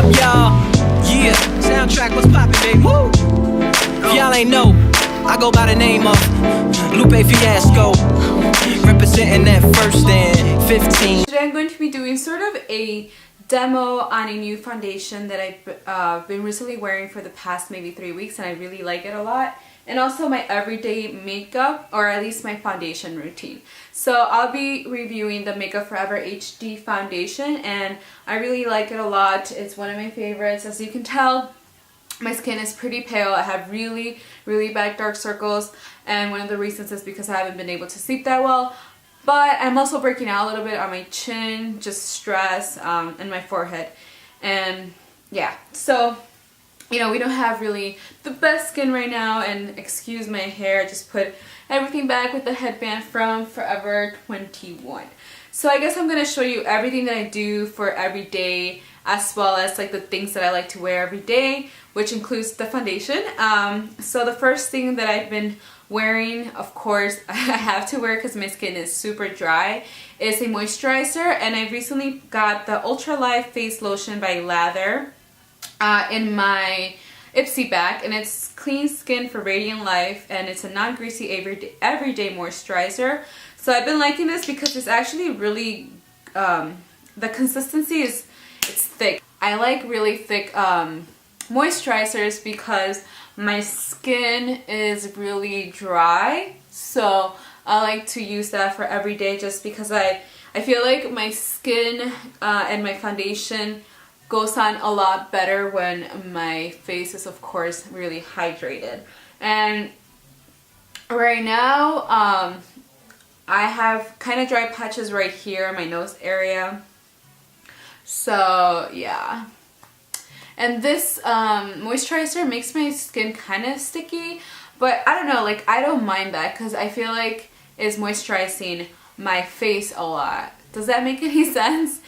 up, y'all? Yeah, soundtrack, what's poppin', baby? Woo! If y'all ain't know, I go by the name of Lupe Fiasco, representing that first and 15. Today I'm going to be doing sort of a demo on a new foundation that I've been recently wearing for the past maybe 3 weeks, and I really like it a lot. And also my everyday makeup, or at least my foundation routine. So I'll be reviewing the Makeup Forever HD foundation, and I really like it a lot. It's one of my favorites. As you can tell, my skin is pretty pale. I have really bad dark circles, and one of the reasons is because I haven't been able to sleep that well. But I'm also breaking out a little bit on my chin, just stress, and my forehead. And yeah, so you know, we don't have really the best skin right now, and excuse my hair, I just put everything back with the headband from Forever 21. So I guess I'm going to show you everything that I do for every day, as well as like the things that I like to wear every day, which includes the foundation. So the first thing that I've been wearing, of course, I have to wear because my skin is super dry, is a moisturizer, and I recently got the Ultra Light Face Lotion by Lather in my Ipsy bag, and it's Clean Skin for Radiant Life, and it's a non-greasy everyday moisturizer. So I've been liking this because it's actually really the consistency is, it's thick. I like really thick moisturizers because my skin is really dry, so I like to use that for every day just because I feel like my skin and my foundation goes on a lot better when my face is, of course, really hydrated. And right now I have kind of dry patches right here in my nose area, so yeah. And this moisturizer makes my skin kind of sticky, but I don't know, like I don't mind that because I feel like it's moisturizing my face a lot. Does that make any sense?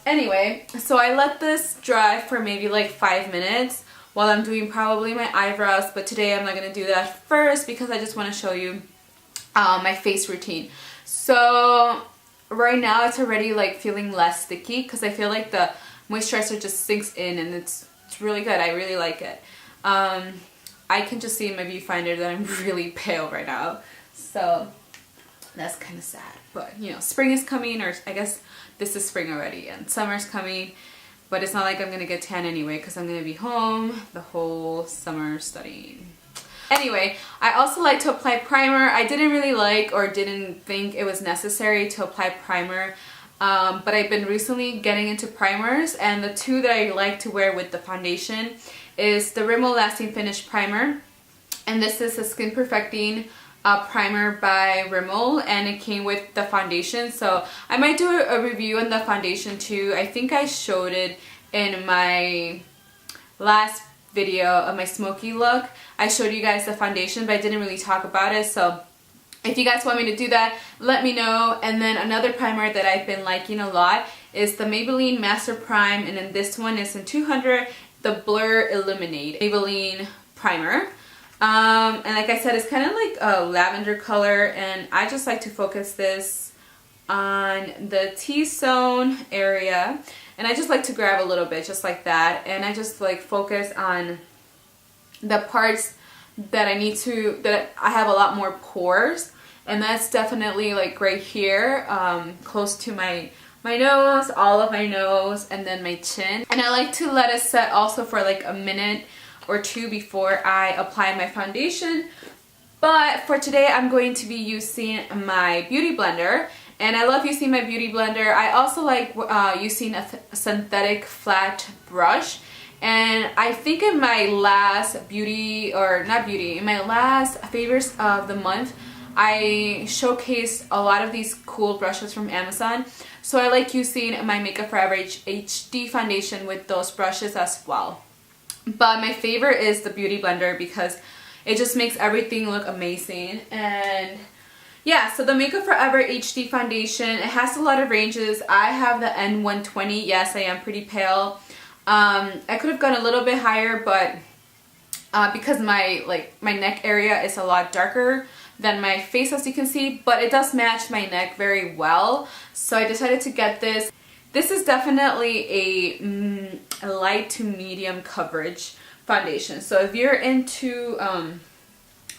Anyway, so I let this dry for maybe like 5 minutes while I'm doing probably my eyebrows, but today I'm not going to do that first because I just want to show you my face routine. So right now it's already like feeling less sticky because I feel like the moisturizer just sinks in, and it's really good. I really like it. I can just see in my viewfinder that I'm really pale right now, so that's kind of sad. But you know, spring is coming, or I guess this is spring already, and summer's coming, but it's not like I'm gonna get tan anyway because I'm gonna be home the whole summer studying. Anyway, I also like to apply primer. I didn't really like or didn't think it was necessary to apply primer, but I've been recently getting into primers, and the two that I like to wear with the foundation is the Rimmel Lasting Finish Primer, and this is a Skin Perfecting primer by Rimmel, and it came with the foundation, so I might do a review on the foundation too. I think I showed it in my last video of my smoky look. I showed you guys the foundation, but I didn't really talk about it, so if you guys want me to do that, let me know. And then another primer that I've been liking a lot is the Maybelline Master Prime, and then this one is in 200, the Blur Illuminate Maybelline primer. And like I said, it's kind of like a lavender color, and I just like to focus this on the T-zone area, and I just like to grab a little bit just like that, and I just like focus on the parts that I need to, that I have a lot more pores, and that's definitely like right here, close to my nose, all of my nose, and then my chin. And I like to let it set also for like a minute or two before I apply my foundation. But for today I'm going to be using my beauty blender, and I love using my beauty blender. I also like using a synthetic flat brush, and I think in my last in my last favorites of the month, I showcased a lot of these cool brushes from Amazon, so I like using my Makeup Forever HD foundation with those brushes as well. But my favorite is the beauty blender because it just makes everything look amazing. And yeah, so the Makeup Forever HD foundation, it has a lot of ranges. I have the N120. Yes, I am pretty pale. I could have gone a little bit higher, but because my neck area is a lot darker than my face, as you can see, but it does match my neck very well, so I decided to get this. This is definitely a light to medium coverage foundation. So if you're into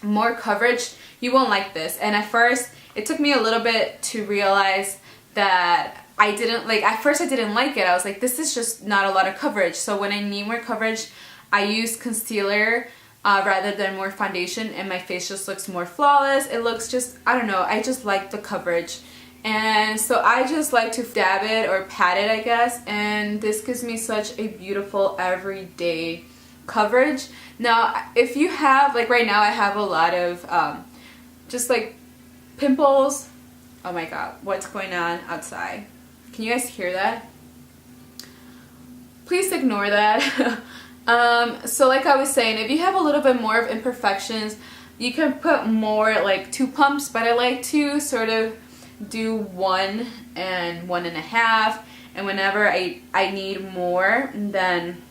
more coverage, you won't like this. And at first, it took me a little bit to realize that I didn't like, at first I didn't like it. I was like, this is just not a lot of coverage. So when I need more coverage, I use concealer rather than more foundation, and my face just looks more flawless. It looks just, I don't know, I just like the coverage. And so I just like to dab it or pat it, I guess, and this gives me such a beautiful everyday coverage. Now, if you have, like right now I have a lot of just like pimples. Oh my god, what's going on outside? Can you guys hear that? Please ignore that. So like I was saying, if you have a little bit more of imperfections, you can put more, like 2 pumps, but I like to sort of do 1 and 1.5, and whenever I need more, then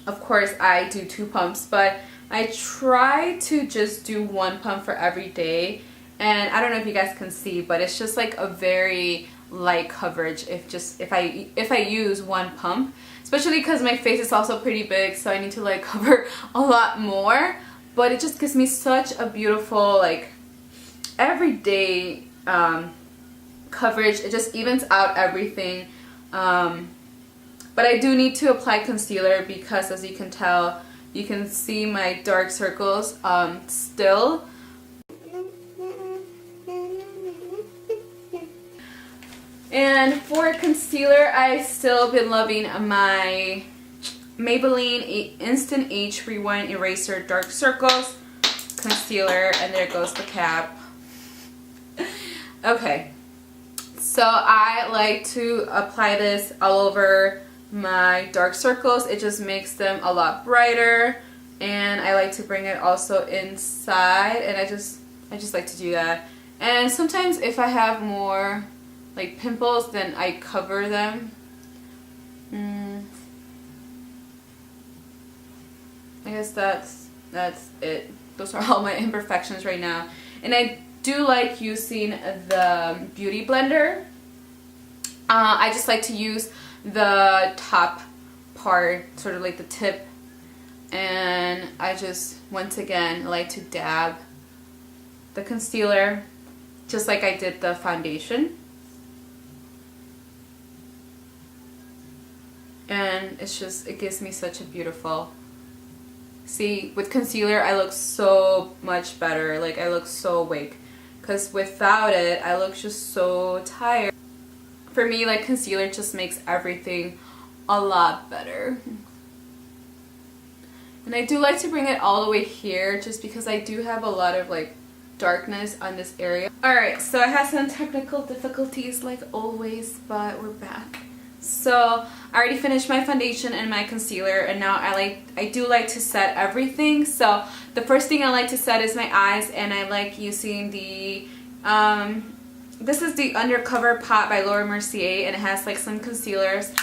of course I do 2 pumps, but I try to just do 1 pump for every day. And I don't know if you guys can see, but it's just like a very light coverage if I use 1 pump, especially because my face is also pretty big, so I need to like cover a lot more. But it just gives me such a beautiful like everyday coverage. It just evens out everything. But I do need to apply concealer because, as you can tell, you can see my dark circles still. And for concealer, I've still been loving my Maybelline Instant Age Rewind Eraser Dark Circles concealer, and there goes the cap. Okay, so I like to apply this all over my dark circles. It just makes them a lot brighter, and I like to bring it also inside, and I just like to do that. And sometimes if I have more like pimples, then I cover them. I guess that's it. Those are all my imperfections right now. And I do like using the Beauty Blender. I just like to use the top part, sort of like the tip, and I just once again like to dab the concealer just like I did the foundation. And it's just, it gives me such a beautiful, see, with concealer I look so much better, like I look so awake, because without it I look just so tired. For me, like, concealer just makes everything a lot better. And I do like to bring it all the way here just because I do have a lot of like darkness on this area. Alright, so I had some technical difficulties like always, but we're back. So I already finished my foundation and my concealer, and now I do like to set everything. So the first thing I like to set is my eyes, and I like using the this is the Undercover Pot by Laura Mercier, and it has like some concealers,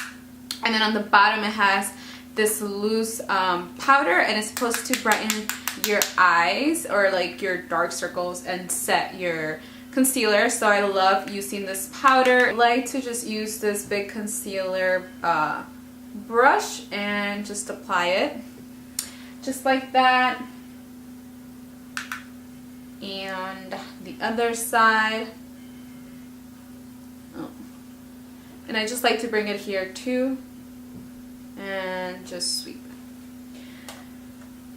and then on the bottom it has this loose powder, and it's supposed to brighten your eyes or like your dark circles and set your concealer. So I love using this powder. I like to just use this big concealer brush and just apply it just like that. And the other side. Oh. And I just like to bring it here too and just sweep.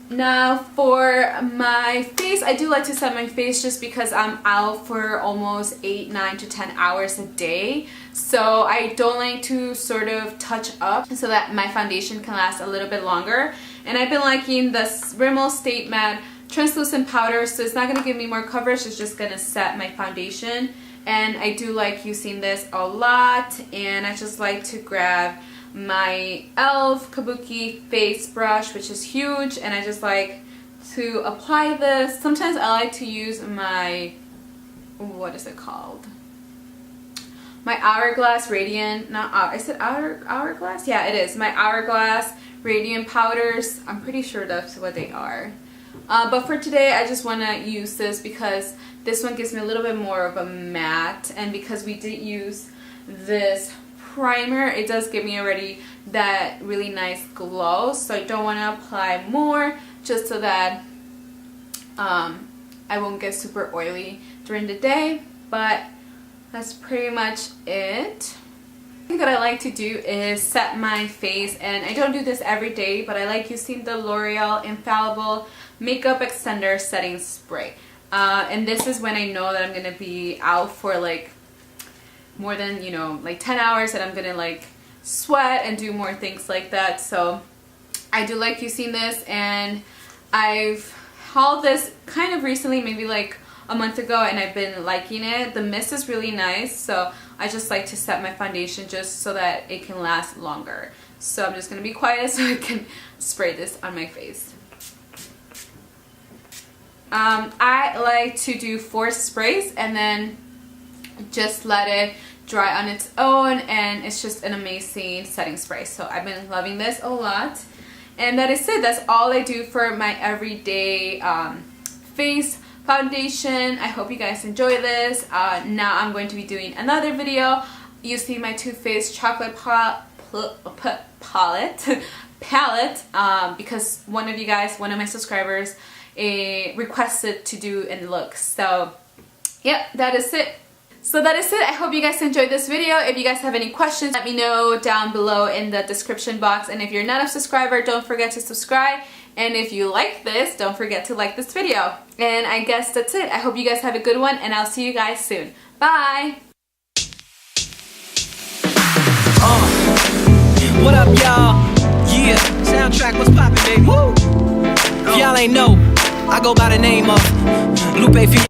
Now for my face, I do like to set my face just because I'm out for almost 8, 9 to 10 hours a day. So I don't like to sort of touch up so that my foundation can last a little bit longer. And I've been liking the Rimmel Stay Matte Translucent Powder, so it's not going to give me more coverage, it's just going to set my foundation. And I do like using this a lot, and I just like to grab my e.l.f. Kabuki face brush, which is huge, and I just like to apply this. Sometimes I like to use my, what is it called? My Hourglass Radiant, not, is it Hourglass? Yeah, it is. My Hourglass Radiant powders. I'm pretty sure that's what they are. But for today, I just want to use this because this one gives me a little bit more of a matte, and because we did use this primer, it does give me already that really nice glow, so I don't want to apply more, just so that I won't get super oily during the day. But that's pretty much it. Thing that I like to do is set my face, and I don't do this every day, but I like using the L'Oreal Infallible Makeup Extender Setting Spray. And this is when I know that I'm gonna be out for like more than, you know, like 10 hours, and I'm gonna like sweat and do more things like that. So I do like using this, and I've hauled this kind of recently, maybe like a month ago, and I've been liking it. The mist is really nice, so I just like to set my foundation just so that it can last longer. So I'm just gonna be quiet so I can spray this on my face. I like to do 4 sprays and then just let it dry on its own, and it's just an amazing setting spray. So I've been loving this a lot, and that is it. That's all I do for my everyday face foundation. I hope you guys enjoy this. Now I'm going to be doing another video using my Too Faced chocolate palette because one of my subscribers requested to do in looks. So yep, that is it. So that is it. I hope you guys enjoyed this video. If you guys have any questions, let me know down below in the description box. And if you're not a subscriber, don't forget to subscribe. And if you like this, don't forget to like this video. And I guess that's it. I hope you guys have a good one, and I'll see you guys soon. Bye! What up, y'all? Yeah, soundtrack, what's poppin', baby? Woo! If y'all ain't know, I go by the name of Lupe.